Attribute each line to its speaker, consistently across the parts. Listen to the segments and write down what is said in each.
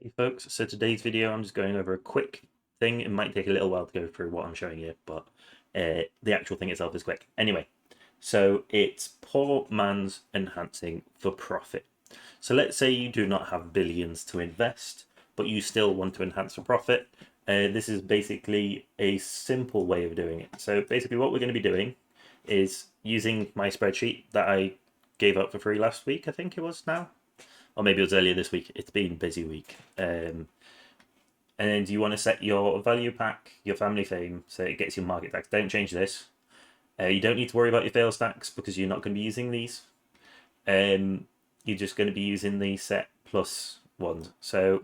Speaker 1: Hey folks, so today's video I'm just going over a quick thing. It might take a little while to go through what I'm showing you, but the actual thing itself is quick. Anyway, so it's poor man's enhancing for profit. So let's say you do not have billions to invest, but you still want to enhance for profit. This is basically a simple way of doing it. So basically what we're going to be doing is using my spreadsheet that I gave out for free last week, I think it was now, or maybe it was earlier this week. It's been a busy week. And then you want to set your value pack, your family fame, so it gets your market tax. Don't change this. You don't need to worry about your fail stacks because you're not going to be using these. You're just going to be using the set plus ones. So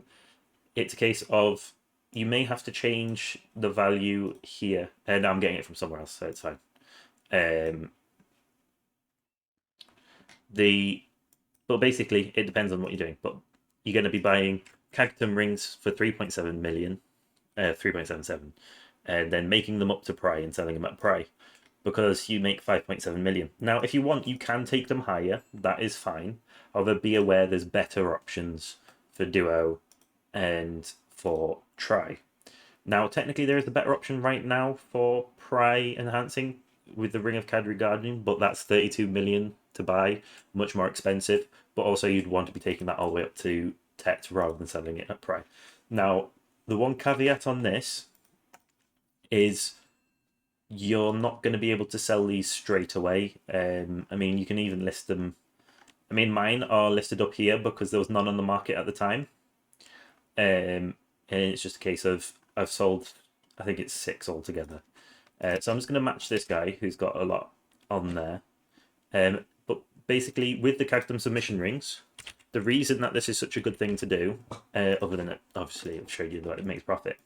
Speaker 1: it's a case of you may have to change the value here. And I'm getting it from somewhere else, so it's fine. But basically, it depends on what you're doing. But you're going to be buying Kagtum rings for 3.7 million, 3.77, and then making them up to Pry and selling them at Pry because you make 5.7 million. Now, if you want, you can take them higher. That is fine. However, be aware there's better options for Duo and for Try. Now, technically, there is a better option right now for Pry enhancing with the Ring of Kadri Guardian, but that's 32 million to buy, much more expensive. But also, you'd want to be taking that all the way up to Tet rather than selling it at Pry. Now, the one caveat on this is you're not going to be able to sell these straight away. I mean, you can even list them. I mean, mine are listed up here because there was none on the market at the time. And it's just a case of I've sold, I think it's 6 altogether. So I'm just going to match this guy who's got a lot on there. But basically, with the Kagtum submission rings, the reason that this is such a good thing to do, other than it, obviously I've showed you that it makes profit,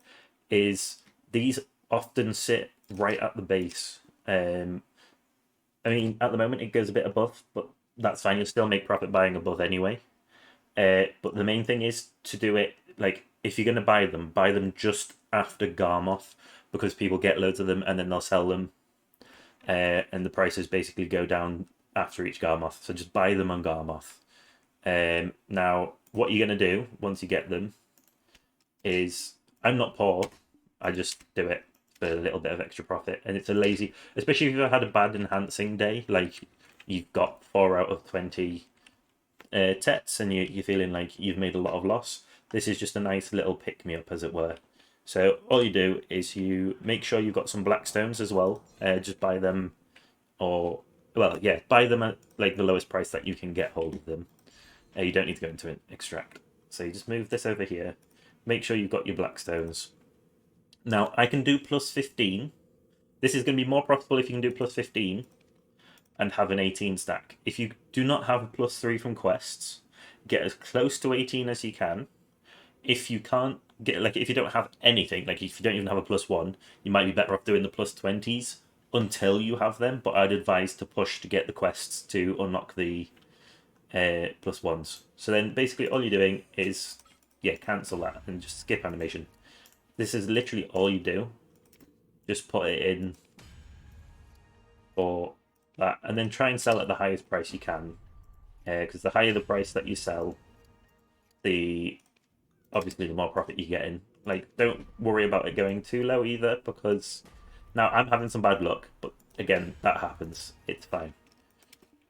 Speaker 1: is these often sit right at the base. I mean, at the moment it goes a bit above, but that's fine. You'll still make profit buying above anyway. But the main thing is to do it like if you're going to buy them just after Garmoth because people get loads of them and then they'll sell them, and the prices basically go down after each Garmoth. So just buy them on Garmoth. Now, what you're going to do once you get them is I'm not poor. I just do it for a little bit of extra profit, and it's a lazy, especially if you've had a bad enhancing day, like you've got 4 out of 20 tets, and you're feeling like you've made a lot of loss. This is just a nice little pick me up, as it were. So all you do is you make sure you've got some blackstones as well. Just buy them, or well, yeah, buy them at like the lowest price that you can get hold of them. You don't need to go into an extract. So you just move this over here. Make sure you've got your blackstones. Now I can do plus 15. This is going to be more profitable if you can do plus 15 and have an 18 stack. If you do not have a plus 3 from quests, get as close to 18 as you can. If you can't get, like, if you don't have anything, like if you don't even have a plus 1, you might be better off doing the plus 20s until you have them. But I'd advise to push to get the quests to unlock the plus 1s. So then basically all you're doing is, yeah, cancel that and just skip animation. This is literally all you do. Just put it in for that, and then try and sell at the highest price you can. Because the higher the price that you sell, the obviously the more profit you get in. Like, don't worry about it going too low either, because now I'm having some bad luck, but again, that happens. It's fine.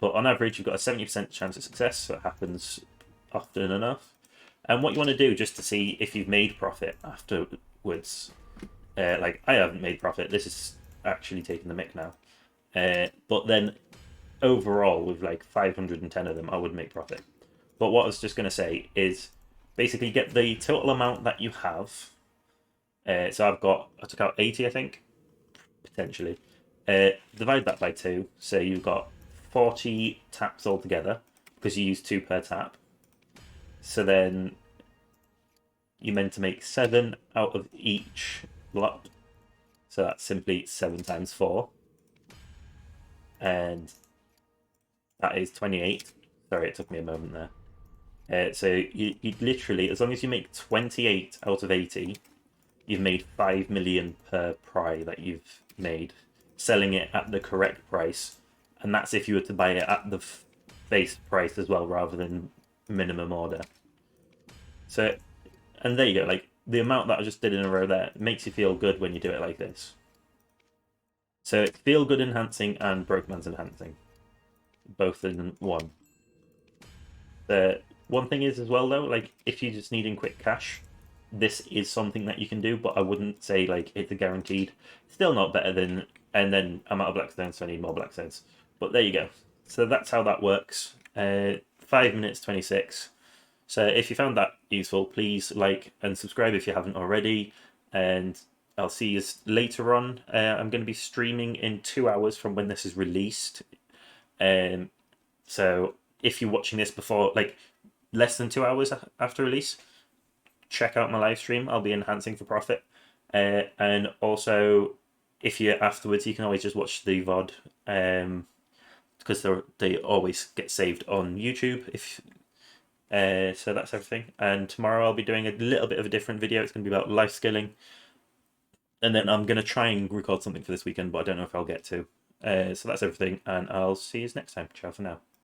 Speaker 1: But on average, you've got a 70% chance of success, so it happens often enough. And what you want to do just to see if you've made profit afterwards, like I haven't made profit. This is actually taking the mic now. But then overall, with like 510 of them, I would make profit. But what I was just going to say is basically get the total amount that you have. So I took out 80, I think, potentially. Divide that by 2, so you've got 40 taps altogether because you use 2 per tap. So then you're meant to make 7 out of each lot. So that's simply 7 times 4. And that is 28. Sorry, it took me a moment there. So you literally, as long as you make 28 out of 80, you've made 5 million per pry that you've made, selling it at the correct price. And that's if you were to buy it at the base price as well, rather than minimum order. So And there you go. Like the amount that I just did in a row there makes you feel good when you do it like this. So it's feel good enhancing and broke man's enhancing, both in one. The one thing is as well though, like if you're just needing quick cash, this is something that you can do, but I wouldn't say like it's a guaranteed. Still not better than, and then I'm out of black stones, so I need more black stones. But there you go. So that's how that works. 5 minutes 26. So if you found that useful, please like and subscribe if you haven't already. And I'll see you later on. I'm going to be streaming in 2 hours from when this is released. So if you're watching this before, like less than 2 hours after release, check out my live stream. I'll be enhancing for profit. And also, if you're afterwards, you can always just watch the VOD because they always get saved on YouTube. So that's everything. And tomorrow I'll be doing a little bit of a different video. It's going to be about life skilling. And then I'm going to try and record something for this weekend, but I don't know if I'll get to. So that's everything, and I'll see you next time. Ciao for now.